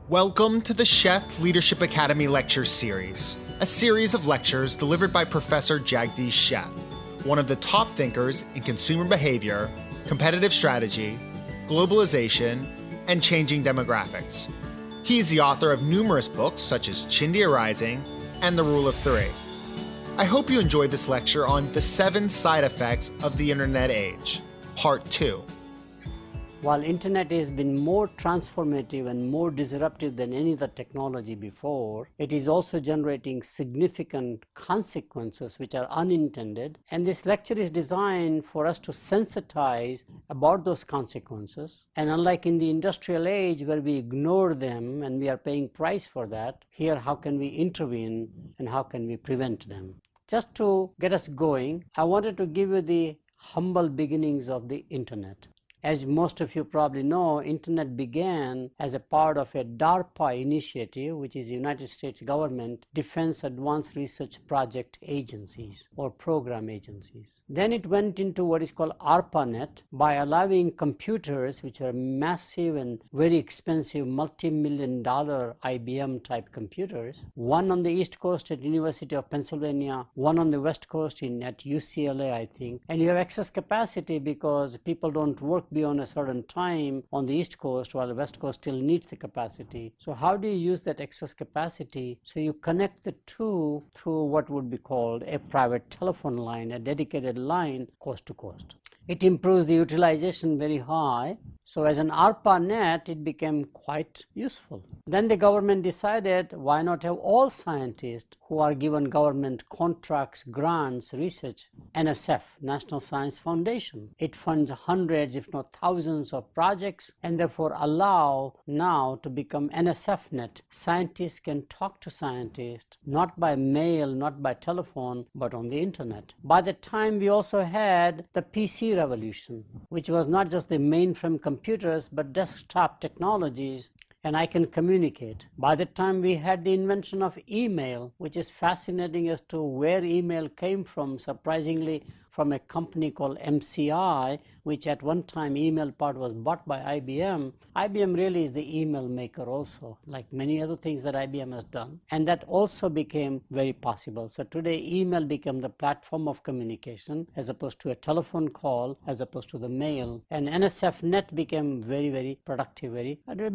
Welcome to the Sheth Leadership Academy Lecture Series, a series of lectures delivered by Professor Jagdish Sheth, one of the top thinkers in consumer behavior, competitive strategy, globalization, and changing demographics. He is the author of numerous books such as Chindia Rising and The Rule of Three. I hope you enjoyed this lecture on the 7 side effects of the Internet age, Part 2. While Internet has been more transformative and more disruptive than any other technology before, it is also generating significant consequences which are unintended. And this lecture is designed for us to sensitize about those consequences. And unlike in the industrial age where we ignore them and we are paying price for that, here how can we intervene and how can we prevent them? Just to get us going, I wanted to give you the humble beginnings of the Internet. As most of you probably know, Internet began as a part of a DARPA initiative, which is the United States government Defense Advanced Research Project agencies or program agencies. Then it went into what is called ARPANET by allowing computers, which are massive and very expensive multi-million-dollar IBM type computers, one on the East Coast at University of Pennsylvania, one on the West Coast at UCLA, I think. And you have excess capacity because people don't work beyond a certain time on the East Coast while the West Coast still needs the capacity. So how do you use that excess capacity? So you connect the two through what would be called a private telephone line, a dedicated line coast to coast. It improves the utilization very high. So as an ARPANET, it became quite useful. Then the government decided, why not have all scientists who are given government contracts, grants, research, NSF, National Science Foundation. It funds hundreds, if not thousands of projects, and therefore allow now to become NSFNet. Scientists can talk to scientists, not by mail, not by telephone, but on the internet. By the time we also had the PC revolution, which was not just the mainframe computers, but desktop technologies, and I can communicate. By the time we had the invention of email, which is fascinating as to where email came from, surprisingly from a company called MCI, which at one time email part was bought by IBM. IBM really is the email maker also, like many other things that IBM has done. And that also became very possible. So today email became the platform of communication as opposed to a telephone call, as opposed to the mail. And NSFNet became very, very productive,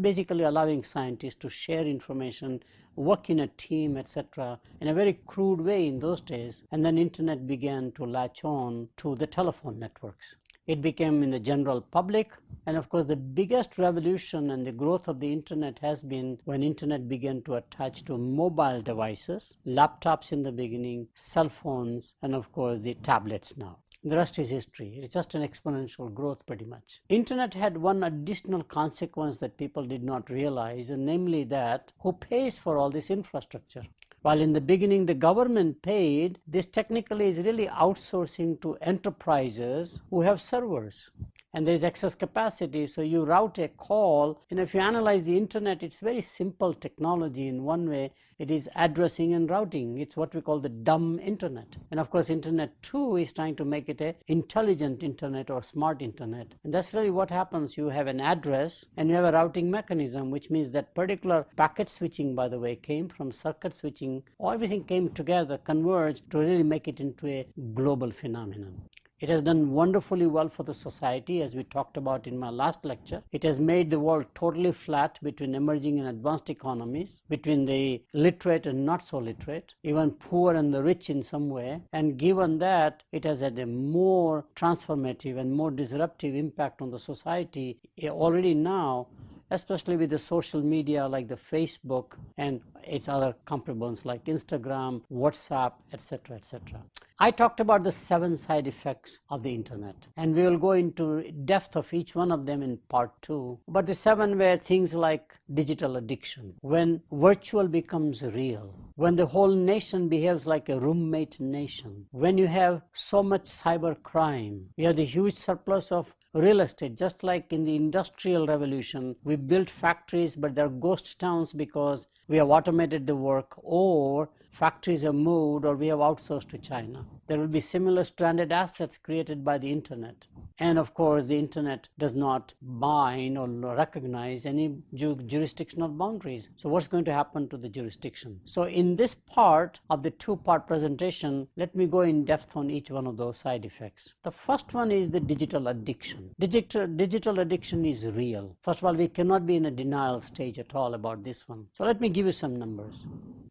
basically allowing scientists to share information, work in a team, etc., in a very crude way in those days. And then internet began to latch on to the telephone networks. It became in the general public, and of course the biggest revolution and the growth of the internet has been when internet began to attach to mobile devices, laptops in the beginning, cell phones, and of course the tablets now. The rest is history. It's just an exponential growth pretty much. Internet had one additional consequence that people did not realize, and namely that who pays for all this infrastructure? While in the beginning the government paid, this technically is really outsourcing to enterprises who have servers. And there is excess capacity, so you route a call. And if you analyze the internet, it's very simple technology in one way. It is addressing and routing. It's what we call the dumb internet. And of course, internet 2 is trying to make it an intelligent internet or smart internet. And that's really what happens. You have an address and you have a routing mechanism, which means that particular packet switching, by the way, came from circuit switching. Everything came together, converged to really make it into a global phenomenon. It has done wonderfully well for the society, as we talked about in my last lecture. It has made the world totally flat between emerging and advanced economies, between the literate and not so literate, even poor and the rich in some way. And given that, it has had a more transformative and more disruptive impact on the society already now, especially with the social media like the Facebook and its other comparables like Instagram, WhatsApp, etc., etc. I talked about the 7 side effects of the internet, and we will go into depth of each one of them in part 2. But the 7 were things like digital addiction, when virtual becomes real, when the whole nation behaves like a roommate nation, when you have so much cyber crime, you have the huge surplus of real estate. Just like in the industrial revolution, we built factories, but they're ghost towns because we have automated the work, or factories are moved, or we have outsourced to China. There will be similar stranded assets created by the internet. And of course, the internet does not bind or recognize any jurisdictional boundaries. So what's going to happen to the jurisdiction? So in this part of the two-part presentation, let me go in depth on each one of those side effects. The first one is the digital addiction. Digital addiction is real. First of all, we cannot be in a denial stage at all about this one. So let me give you some numbers.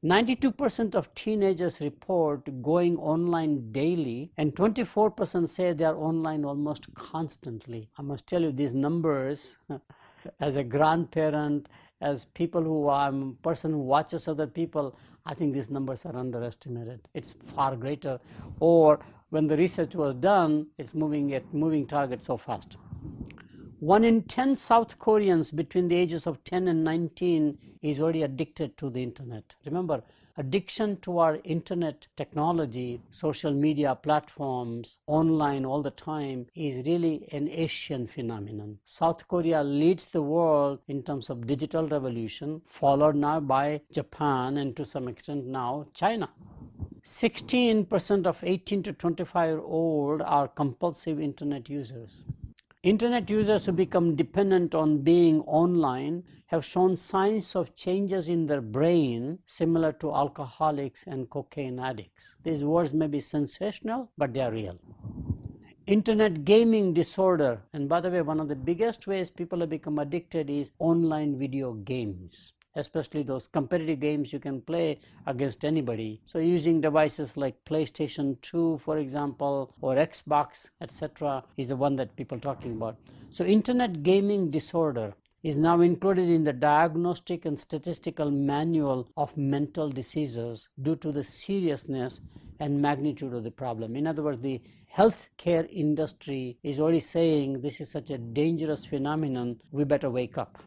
92% of teenagers report going online daily, and 24% say they are online almost constantly. I must tell you, these numbers, as a grandparent, as people who are a person who watches other people, I think these numbers are underestimated. It's far greater. Or when the research was done, it's moving target so fast. 1 in 10 South Koreans between the ages of 10 and 19 is already addicted to the internet. Remember, addiction to our internet technology, social media platforms, online all the time, is really an Asian phenomenon. South Korea leads the world in terms of digital revolution, followed now by Japan and to some extent now China. 16% of 18 to 25-year-old are compulsive internet users. Internet users who become dependent on being online have shown signs of changes in their brain similar to alcoholics and cocaine addicts. These words may be sensational, but they are real. Internet gaming disorder, and by the way, one of the biggest ways people have become addicted is online video games, especially those competitive games you can play against anybody. So using devices like PlayStation 2, for example, or Xbox, etc., is the one that people are talking about. So internet gaming disorder is now included in the Diagnostic and Statistical Manual of Mental Diseases due to the seriousness and magnitude of the problem. In other words, the healthcare industry is already saying this is such a dangerous phenomenon, we better wake up.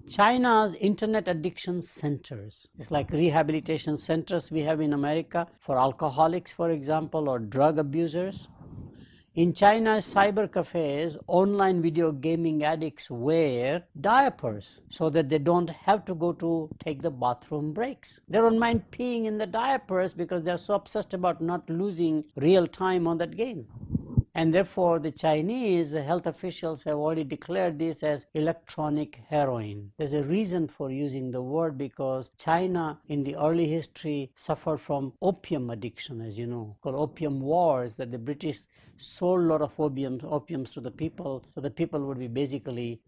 China's internet addiction centers, it's like rehabilitation centers we have in America for alcoholics, for example, or drug abusers. In China's cyber cafes, online video gaming addicts wear diapers so that they don't have to go to take the bathroom breaks. They don't mind peeing in the diapers because they're so obsessed about not losing real time on that game. And therefore, the Chinese health officials have already declared this as electronic heroin. There's a reason for using the word because China in the early history suffered from opium addiction, as you know, called opium wars, that the British sold a lot of opiums to the people, so the people would be basically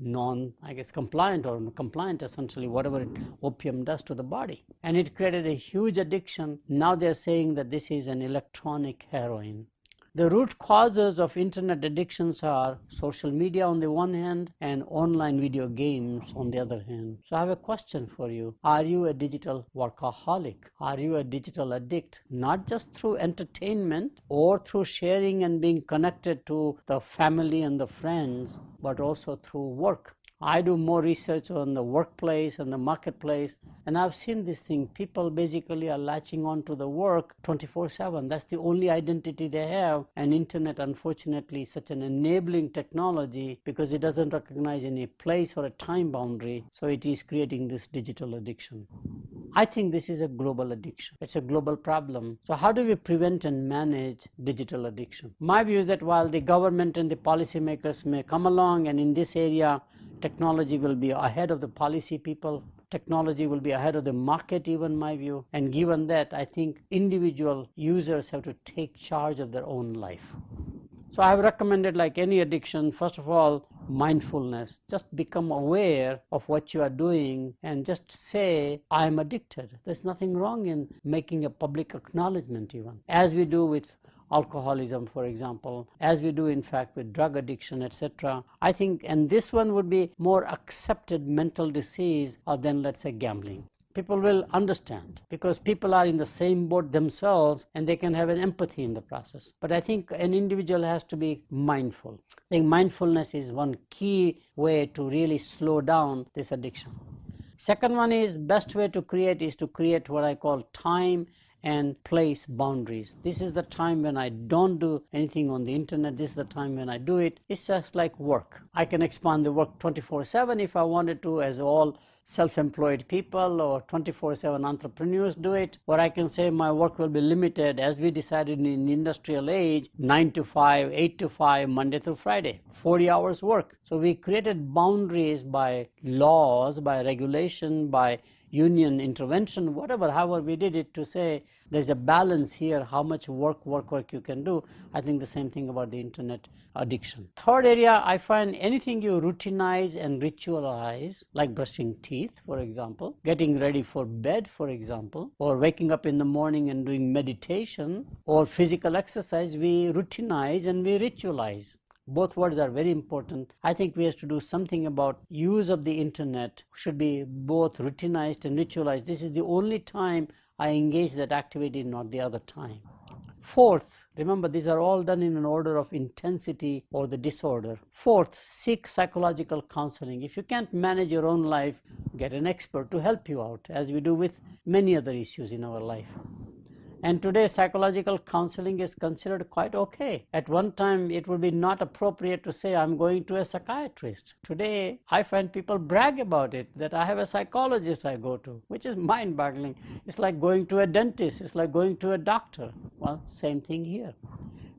compliant or compliant essentially, whatever opium does to the body. And it created a huge addiction. Now they're saying that this is an electronic heroin. The root causes of internet addictions are social media on the one hand and online video games on the other hand. So I have a question for you. Are you a digital workaholic? Are you a digital addict? Not just through entertainment or through sharing and being connected to the family and the friends, but also through work. I do more research on the workplace and the marketplace, and I've seen this thing. People basically are latching on to the work 24/7. That's the only identity they have. And internet, unfortunately, is such an enabling technology because it doesn't recognize any place or a time boundary. So it is creating this digital addiction. I think this is a global addiction. It's a global problem. So how do we prevent and manage digital addiction? My view is that while the government and the policymakers may come along, and in this area, technology will be ahead of the policy people. Technology will be ahead of the market, even my view. And given that, I think individual users have to take charge of their own life. So I have recommended, like any addiction, first of all, mindfulness. Just become aware of what you are doing and just say, I'm addicted. There's nothing wrong in making a public acknowledgement even, as we do with alcoholism, for example, as we do in fact with drug addiction, etc. I think, and this one would be more accepted mental disease than, let's say, gambling. People will understand because people are in the same boat themselves and they can have an empathy in the process. But I think an individual has to be mindful. I think mindfulness is one key way to really slow down this addiction. Second one is, best way to create is to create what I call time and place boundaries. This is the time when I don't do anything on the internet. This is the time when I do it. It's just like work. I can expand the work 24/7 if I wanted to, as all self-employed people or 24/7 entrepreneurs do it, or I can say my work will be limited as we decided in the industrial age, 9 to 5, 8 to 5, Monday through Friday, 40 hours work. So we created boundaries by laws, by regulation, by union intervention, whatever, however we did it, to say there's a balance here, how much work you can do. I think the same thing about the internet addiction. Third area, I find anything you routinize and ritualize, like brushing teeth, for example, getting ready for bed, for example, or waking up in the morning and doing meditation or physical exercise, we routinize and we ritualize. Both words are very important. I think we have to do something about use of the internet. Should be both routinized and ritualized. This is the only time I engage that activity, not the other time. Fourth, remember these are all done in an order of intensity or the disorder. Fourth, seek psychological counseling. If you can't manage your own life, get an expert to help you out, as we do with many other issues in our life. And today psychological counseling is considered quite okay. At one time it would be not appropriate to say I'm going to a psychiatrist. Today I find people brag about it, that I have a psychologist I go to, which is mind-boggling. It's like going to a dentist, it's like going to a doctor. Well, same thing here.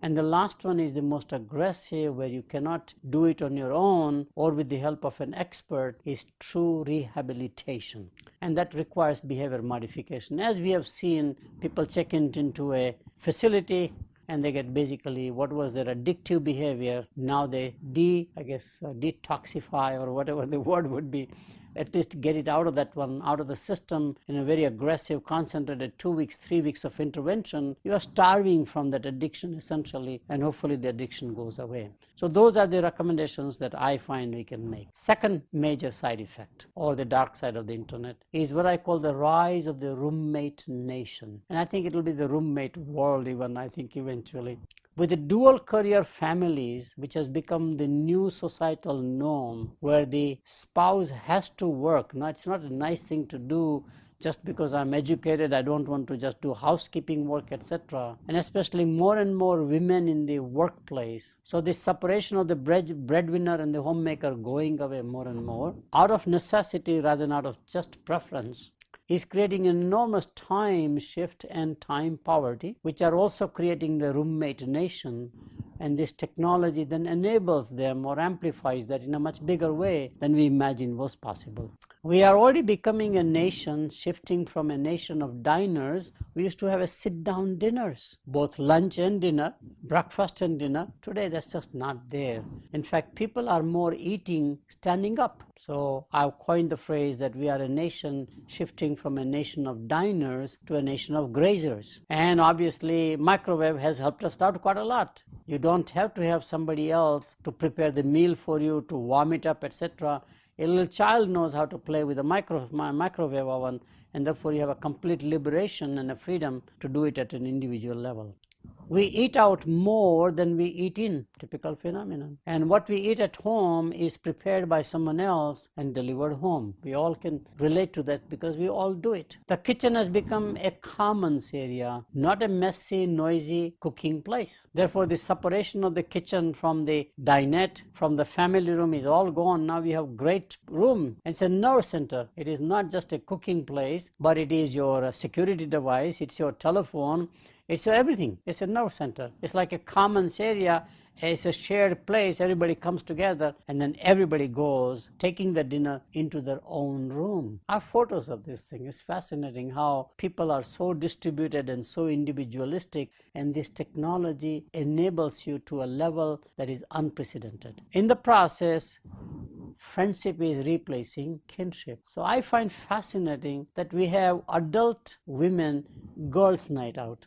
And the last one is the most aggressive, where you cannot do it on your own or with the help of an expert, is true rehabilitation. And that requires behavior modification. As we have seen, people check into a facility and they get basically what was their addictive behavior. Now they detoxify, or whatever the word would be, at least get it out of that one, out of the system, in a very aggressive, concentrated 2 weeks, 3 weeks of intervention. You are starving from that addiction essentially, and hopefully the addiction goes away. So those are the recommendations that I find we can make. Second major side effect, or the dark side of the internet, is what I call the rise of the roommate nation. And I think it will be the roommate world even, I think, eventually. With the dual career families, which has become the new societal norm, where the spouse has to work. Now, it's not a nice thing to do just because I'm educated, I don't want to just do housekeeping work, etc. And especially more and more women in the workplace. So this separation of the breadwinner and the homemaker going away more and more, out of necessity rather than out of just preference, is creating an enormous time shift and time poverty, which are also creating the roommate nation. And this technology then enables them or amplifies that in a much bigger way than we imagined was possible. We are already becoming a nation, shifting from a nation of diners. We used to have a sit-down dinners, both lunch and dinner, breakfast and dinner. Today that's just not there. In fact, people are more eating standing up. So I've coined the phrase that we are a nation shifting from a nation of diners to a nation of grazers. And obviously microwave has helped us out quite a lot. You don't have to have somebody else to prepare the meal for you, to warm it up, etc. A little child knows how to play with a microwave oven, and therefore you have a complete liberation and a freedom to do it at an individual level. We eat out more than we eat in, typical phenomenon. And what we eat at home is prepared by someone else and delivered home. We all can relate to that because we all do it. The kitchen has become a commons area, not a messy, noisy cooking place. Therefore, the separation of the kitchen from the dinette, from the family room is all gone. Now we have great room. It's a nerve center. It is not just a cooking place, but it is your security device, it's your telephone, it's everything. It's a nerve center. It's like a commons area. It's a shared place. Everybody comes together and then everybody goes, taking the dinner into their own room. I have photos of this thing. It's fascinating how people are so distributed and so individualistic, and this technology enables you to a level that is unprecedented. In the process, friendship is replacing kinship. So I find fascinating that we have adult women, girls' night out.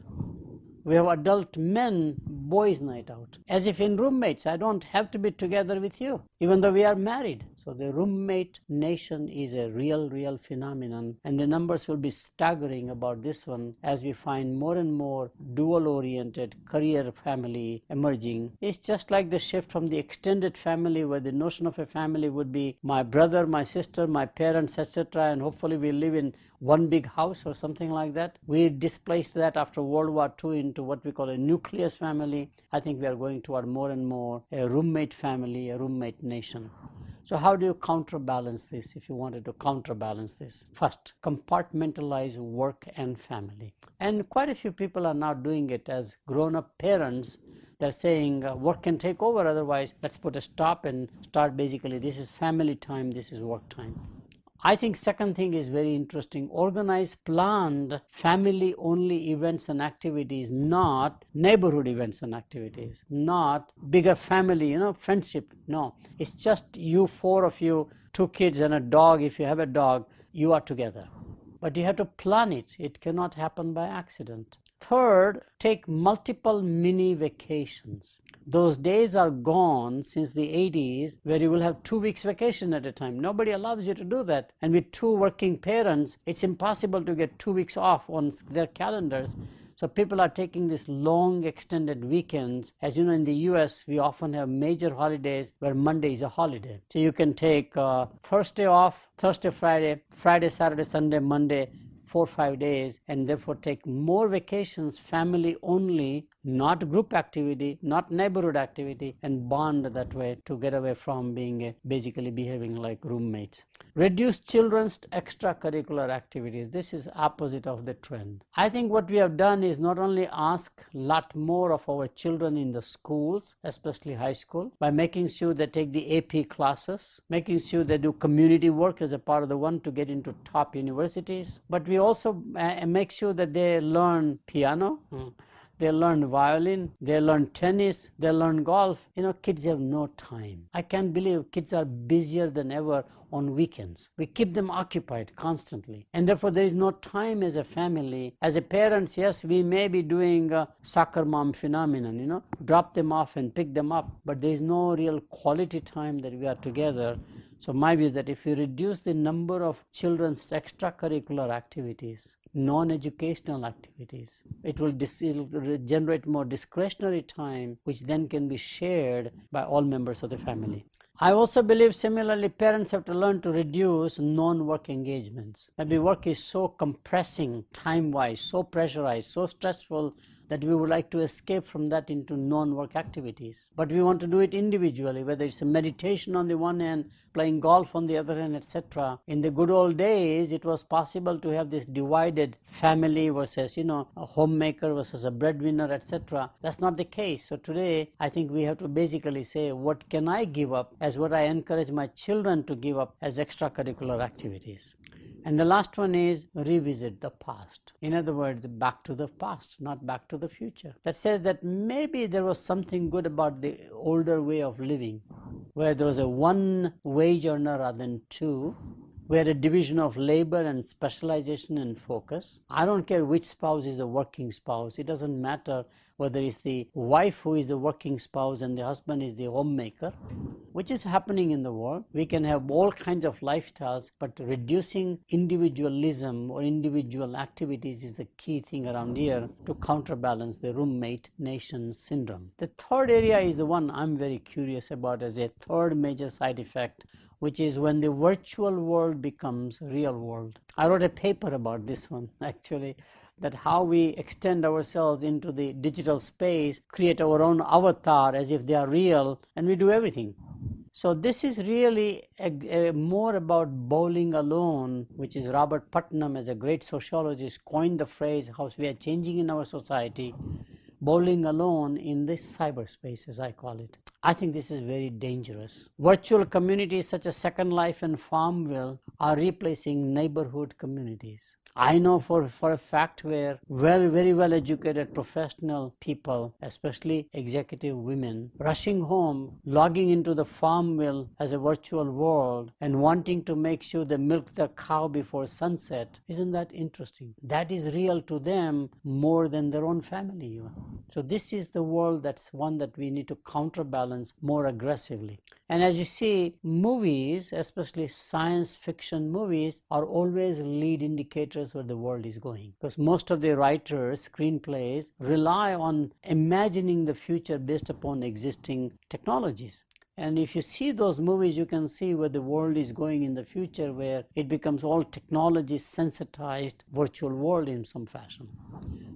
We have adult men, boys' night out. As if in roommates, I don't have to be together with you, even though we are married. So the roommate nation is a real phenomenon, and the numbers will be staggering about this one as we find more and more dual-oriented career family emerging. It's just like the shift from the extended family, where the notion of a family would be my brother, my sister, my parents, etc., and hopefully we live in one big house or something like that. We displaced that after World War II into what we call a nucleus family. I think we are going toward more and more a roommate family, a roommate nation. So how do you counterbalance this if you wanted to counterbalance this? First, compartmentalize work and family. And quite a few people are now doing it as grown-up parents. They're saying work can take over, otherwise let's put a stop and start basically this is family time, this is work time. I think second thing is very interesting. Organize planned family-only events and activities, not neighborhood events and activities, not bigger family, friendship. No, it's just you, four of you, 2 kids and a dog. If you have a dog, you are together. But you have to plan it. It cannot happen by accident. Third, take multiple mini vacations. Those days are gone since the 80s where you will have 2 weeks vacation at a time. Nobody allows you to do that. And with 2 working parents, it's impossible to get 2 weeks off on their calendars. So people are taking these long extended weekends. As you know, in the US, we often have major holidays where Monday is a holiday. So you can take Thursday off, Thursday, Friday, Friday, Saturday, Sunday, Monday, 4 or 5 days, and therefore take more vacations, family only, not group activity, not neighborhood activity, and bond that way to get away from being basically behaving like roommates. Reduce children's extracurricular activities. This is opposite of the trend. I think what we have done is not only ask a lot more of our children in the schools, especially high school, by making sure they take the AP classes, making sure they do community work as a part of the one to get into top universities, but we also make sure that they learn piano, they learn violin, they learn tennis, they learn golf. Kids have no time. I can't believe kids are busier than ever on weekends. We keep them occupied constantly, and therefore there is no time as a family. As a parents, yes, we may be doing a soccer mom phenomenon, drop them off and pick them up, but there is no real quality time that we are together. So my view is that if you reduce the number of children's extracurricular activities, non-educational activities, it will generate more discretionary time, which then can be shared by all members of the family. I also believe similarly parents have to learn to reduce non-work engagements. Maybe work is so compressing time-wise, so pressurized, so stressful that we would like to escape from that into non-work activities. But we want to do it individually, whether it's a meditation on the one hand, playing golf on the other hand, etc. In the good old days, it was possible to have this divided family versus, a homemaker versus a breadwinner, etc. That's not the case. So today, I think we have to basically say, what can I give up as what I encourage my children to give up as extracurricular activities? And the last one is revisit the past. In other words, back to the past, not back to the future. That says that maybe there was something good about the older way of living, where there was a one wage earner rather than 2, where a division of labor and specialization and focus. I don't care which spouse is the working spouse. It doesn't matter whether it's the wife who is the working spouse and the husband is the homemaker, which is happening in the world. We can have all kinds of lifestyles, but reducing individualism or individual activities is the key thing around here to counterbalance the roommate nation syndrome. The third area is the one I'm very curious about as a third major side effect, which is when the virtual world becomes real world. I wrote a paper about this one, actually, that how we extend ourselves into the digital space, create our own avatar as if they are real, and we do everything. So this is really more about bowling alone, which is Robert Putnam, as a great sociologist, coined the phrase how we are changing in our society. Bowling alone in this cyberspace, as I call it. I think this is very dangerous. Virtual communities such as Second Life and Farmville are replacing neighborhood communities. I know for a fact where very well educated professional people, especially executive women, rushing home, logging into the Farmville as a virtual world and wanting to make sure they milk their cow before sunset. Isn't that interesting? That is real to them more than their own family. So this is the world that's one that we need to counterbalance more aggressively. And as you see, movies, especially science fiction movies, are always lead indicators where the world is going, because most of the writers, screenplays, rely on imagining the future based upon existing technologies. And if you see those movies, you can see where the world is going in the future, where it becomes all technology sensitized virtual world in some fashion.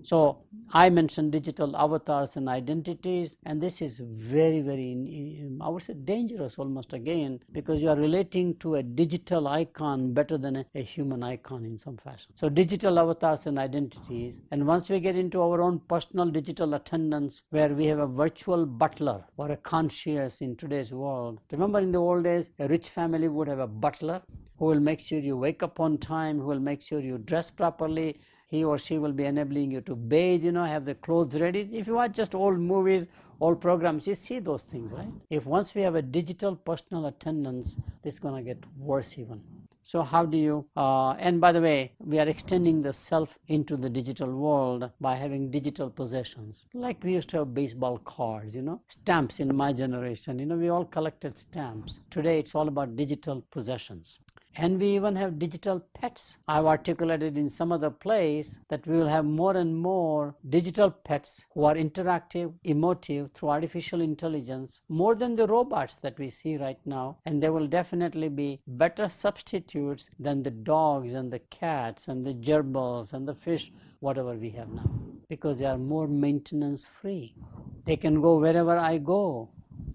So I mentioned digital avatars and identities, and this is very, very, I would say, dangerous almost again, because you are relating to a digital icon better than a human icon in some fashion. So digital avatars and identities, and once we get into our own personal digital attendants, where we have a virtual butler or a concierge in today's world. Remember, in the old days, a rich family would have a butler who will make sure you wake up on time, who will make sure you dress properly. He or she will be enabling you to bathe, have the clothes ready. If you watch just old movies, old programs, you see those things, right? If once we have a digital personal attendance, this is going to get worse even. So how do you, and by the way, we are extending the self into the digital world by having digital possessions. Like we used to have baseball cards, stamps in my generation, we all collected stamps. Today it's all about digital possessions. And we even have digital pets. I've articulated in some other place that we will have more and more digital pets who are interactive, emotive through artificial intelligence, more than the robots that we see right now. And they will definitely be better substitutes than the dogs and the cats and the gerbils and the fish, whatever we have now, because they are more maintenance free. They can go wherever I go.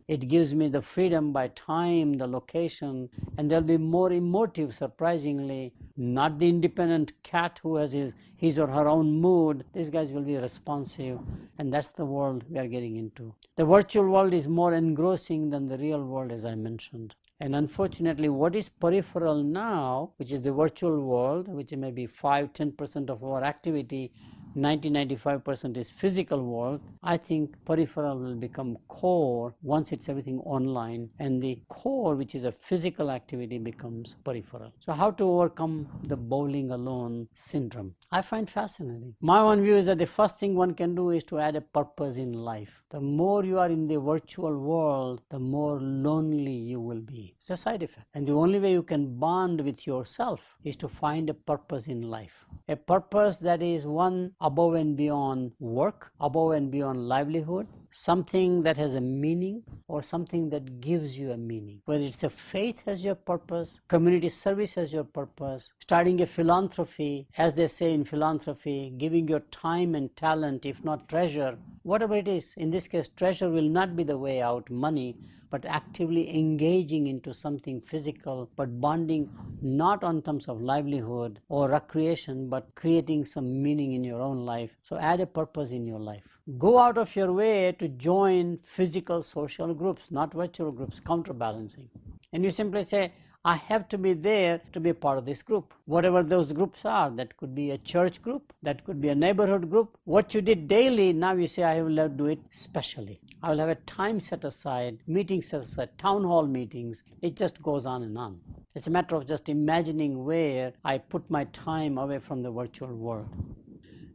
It gives me the freedom by time, the location, and there'll be more emotive, surprisingly, not the independent cat who has his or her own mood. These guys will be responsive, and that's the world we are getting into. The virtual world is more engrossing than the real world, as I mentioned. And unfortunately, what is peripheral now, which is the virtual world, which may be 5-10% of our activity, 90-95% is physical world. I think peripheral will become core once it's everything online, and the core, which is a physical activity, becomes peripheral. So how to overcome the bowling alone syndrome? I find fascinating. My own view is that the first thing one can do is to add a purpose in life. The more you are in the virtual world, the more lonely you will be. It's a side effect. And the only way you can bond with yourself is to find a purpose in life. A purpose that is one above and beyond work, above and beyond livelihood, something that has a meaning, or something that gives you a meaning. Whether it's a faith has your purpose, community service has your purpose, starting a philanthropy, as they say in philanthropy, giving your time and talent, if not treasure, whatever it is. In this case, treasure will not be the way out, money, but actively engaging into something physical, but bonding not on terms of livelihood or recreation, but creating some meaning in your own life. So add a purpose in your life. Go out of your way to join physical social groups, not virtual groups, counterbalancing. And you simply say, I have to be there to be a part of this group. Whatever those groups are, that could be a church group, that could be a neighborhood group. What you did daily, now you say, I will do it specially. I will have a time set aside, meetings set aside, town hall meetings. It just goes on and on. It's a matter of just imagining where I put my time away from the virtual world.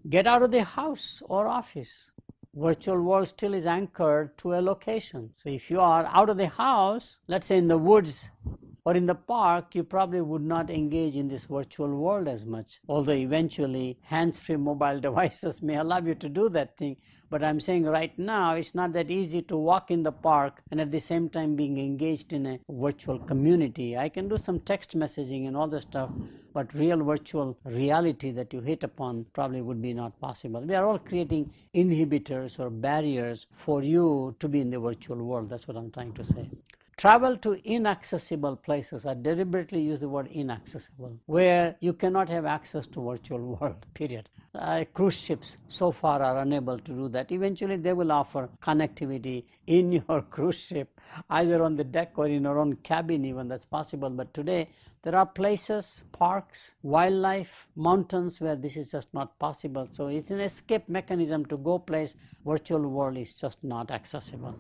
Get out of the house or office. Virtual world still is anchored to a location. So if you are out of the house, let's say in the woods or in the park, you probably would not engage in this virtual world as much. Although eventually hands-free mobile devices may allow you to do that thing. But I'm saying right now, it's not that easy to walk in the park and at the same time being engaged in a virtual community. I can do some text messaging and all the stuff, but real virtual reality that you hit upon probably would be not possible. We are all creating inhibitors or barriers for you to be in the virtual world. That's what I'm trying to say. Travel to inaccessible places. I deliberately use the word inaccessible, where you cannot have access to virtual world, period. Cruise ships so far are unable to do that. Eventually they will offer connectivity in your cruise ship, either on the deck or in your own cabin even, that's possible. But today there are places, parks, wildlife, mountains where this is just not possible. So it's an escape mechanism to go place. Virtual world is just not accessible.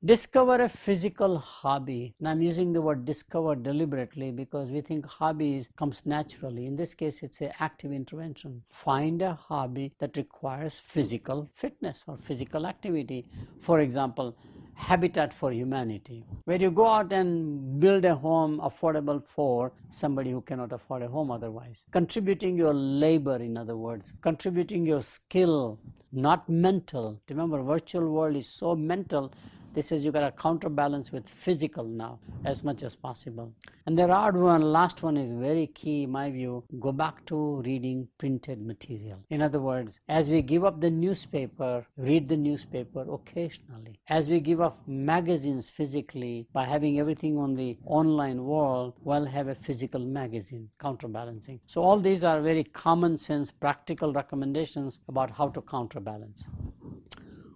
Discover a physical hobby. And I'm using the word discover deliberately because we think hobbies comes naturally. In this case, it's an active intervention. Find a hobby that requires physical fitness or physical activity. For example, habitat for humanity, where you go out and build a home affordable for somebody who cannot afford a home otherwise. Contributing your labor, in other words, contributing your skill, not mental. Remember, virtual world is so mental. This is, you got to counterbalance with physical now as much as possible. And the last one is very key in my view. Go back to reading printed material. In other words, as we give up the newspaper, read the newspaper occasionally. As we give up magazines physically by having everything on the online world, well, have a physical magazine, counterbalancing. So all these are very common sense, practical recommendations about how to counterbalance.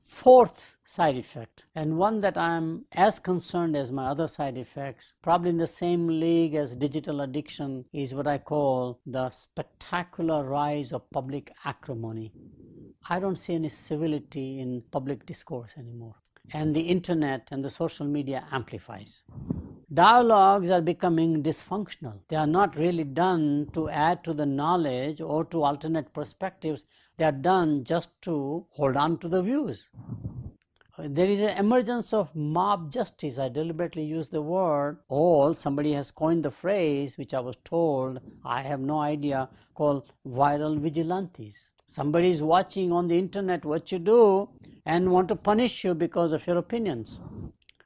Fourth side effect, and one that I'm as concerned as my other side effects, probably in the same league as digital addiction, is what I call the spectacular rise of public acrimony. I don't see any civility in public discourse anymore, and the internet and the social media amplifies. Dialogues are becoming dysfunctional. They are not really done to add to the knowledge or to alternate perspectives. They are done just to hold on to the views. There is an emergence of mob justice. I deliberately use the word, or somebody has coined the phrase, which I was told, I have no idea, called viral vigilantes. Somebody is watching on the internet what you do and want to punish you because of your opinions.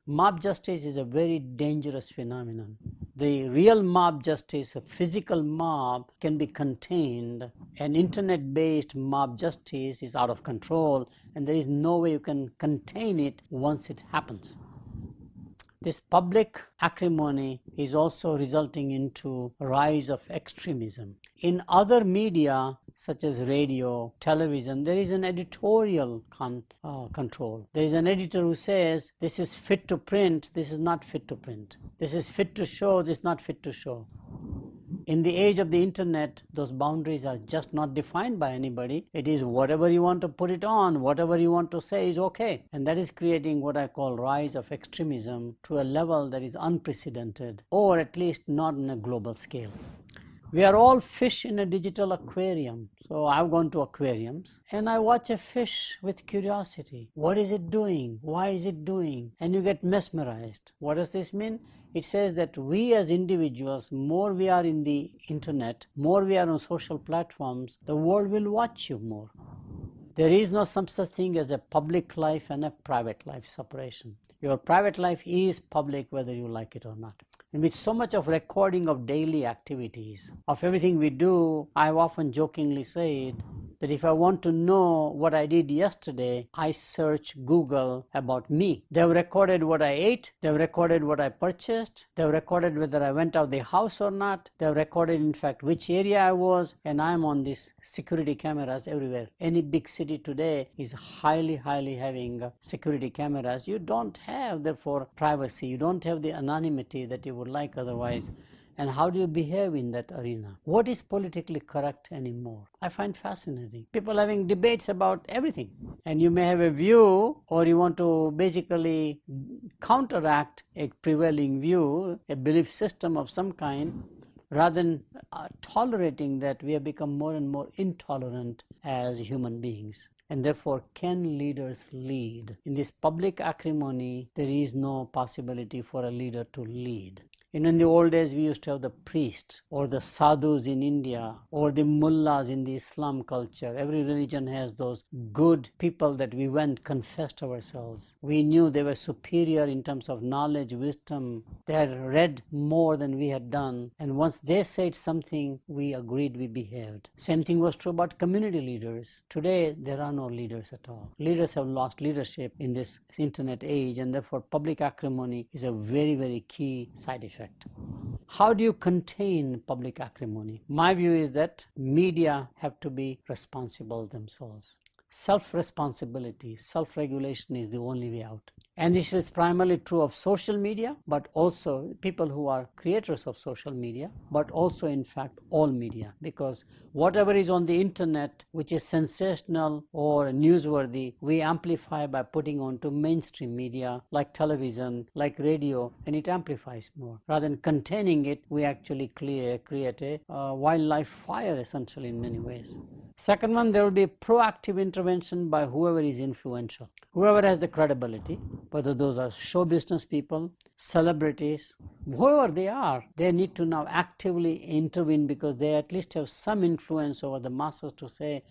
Mob justice is a very dangerous phenomenon. The real mob justice, a physical mob, can be contained. An internet-based mob justice is out of control, and there is no way you can contain it once it happens. This public acrimony is also resulting into a rise of extremism. In other media, such as radio, television, there is an editorial control. There is an editor who says, this is fit to print, this is not fit to print. This is fit to show, this is not fit to show. In the age of the internet, those boundaries are just not defined by anybody. It is whatever you want to put it on, whatever you want to say is okay. And that is creating what I call rise of extremism to a level that is unprecedented, or at least not on a global scale. We are all fish in a digital aquarium. So I've gone to aquariums and I watch a fish with curiosity. What is it doing? Why is it doing? And you get mesmerized. What does this mean? It says that we as individuals, more we are in the internet, more we are on social platforms, the world will watch you more. There is no some such thing as a public life and a private life separation. Your private life is public whether you like it or not. And with so much of recording of daily activities, of everything we do, I've often jokingly said that if I want to know what I did yesterday, I search Google about me. They've recorded what I ate, they've recorded what I purchased, they've recorded whether I went out of the house or not, they've recorded in fact which area I was, and I'm on these security cameras everywhere. Any big city today is highly having security cameras. You don't have therefore privacy, you don't have the anonymity that you would like otherwise. And how do you behave in that arena? What is politically correct anymore? I find fascinating. People having debates about everything. And you may have a view, or you want to basically counteract a prevailing view, a belief system of some kind, rather than tolerating that. We have become more and more intolerant as human beings. And therefore, can leaders lead? In this public acrimony, there is no possibility for a leader to lead. In the old days, we used to have the priests or the sadhus in India or the mullahs in the Islam culture. Every religion has those good people that we went, confessed ourselves. We knew they were superior in terms of knowledge, wisdom. They had read more than we had done. And once they said something, we agreed, we behaved. Same thing was true about community leaders. Today, there are no leaders at all. Leaders have lost leadership in this internet age, and therefore public acrimony is a very key side effect. How do you contain public acrimony? My view is that media have to be responsible themselves. Self-responsibility, self-regulation is the only way out. And this is primarily true of social media, but also people who are creators of social media, but also in fact all media. Because whatever is on the internet, which is sensational or newsworthy, we amplify by putting onto mainstream media like television, like radio, and it amplifies more. Rather than containing it, we actually create a wildlife fire essentially in many ways. Second one, there will be proactive intervention by whoever is influential, whoever has the credibility, whether those are show business people, celebrities, whoever they are, they need to now actively intervene because they at least have some influence over the masses to say,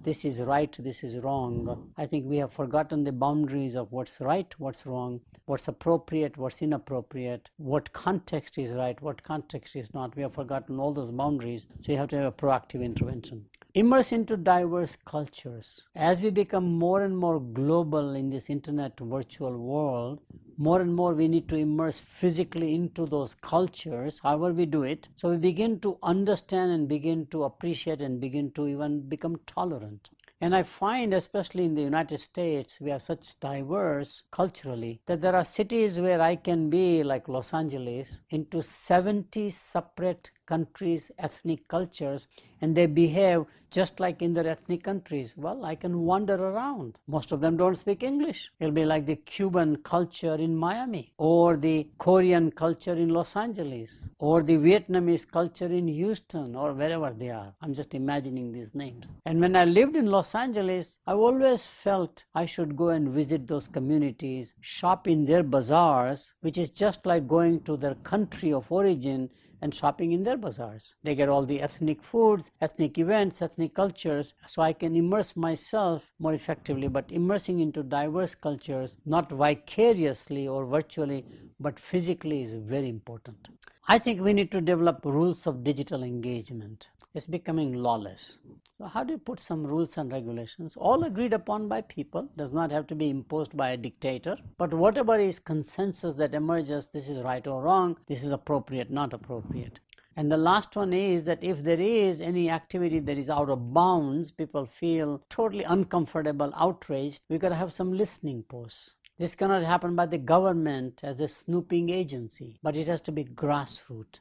this is right, this is wrong. I think we have forgotten the boundaries of what's right, what's wrong, what's appropriate, what's inappropriate, what context is right, what context is not. We have forgotten all those boundaries, so you have to have a proactive intervention. Immerse into diverse cultures. As we become more and more global in this internet virtual world, more and more we need to immerse physically into those cultures, however we do it. So we begin to understand and begin to appreciate and begin to even become tolerant. And I find, especially in the United States, we are such diverse culturally that there are cities where I can be, like Los Angeles, into 70 separate countries, ethnic cultures, and they behave just like in their ethnic countries. Well, I can wander around. Most of them don't speak English. It'll be like the Cuban culture in Miami, or the Korean culture in Los Angeles, or the Vietnamese culture in Houston, or wherever they are. I'm just imagining these names. And when I lived in Los Angeles, I always felt I should go and visit those communities, shop in their bazaars, which is just like going to their country of origin and shopping in their bazaars. They get all the ethnic foods, ethnic events, ethnic cultures, so I can immerse myself more effectively. But immersing into diverse cultures, not vicariously or virtually, but physically, is very important. I think we need to develop rules of digital engagement. It's becoming lawless. So how do you put some rules and regulations, all agreed upon by people, does not have to be imposed by a dictator, but whatever is consensus that emerges, this is right or wrong, this is appropriate, not appropriate. And the last one is that if there is any activity that is out of bounds, people feel totally uncomfortable, outraged, we got to have some listening posts. This cannot happen by the government as a snooping agency, but it has to be grassroots.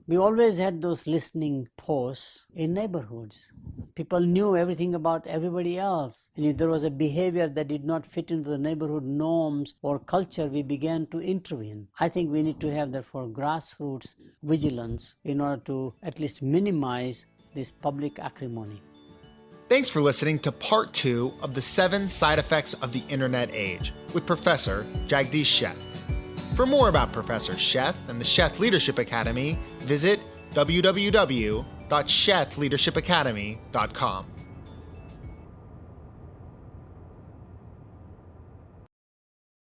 We always had those listening posts in neighborhoods. People knew everything about everybody else. And if there was a behavior that did not fit into the neighborhood norms or culture, we began to intervene. I think we need to have, therefore, grassroots vigilance in order to at least minimize this public acrimony. Thanks for listening to part 2 of the 7 side effects of the internet age with Professor Jagdish Sheth. For more about Professor Sheth and the Sheth Leadership Academy, visit www.shethleadershipacademy.com.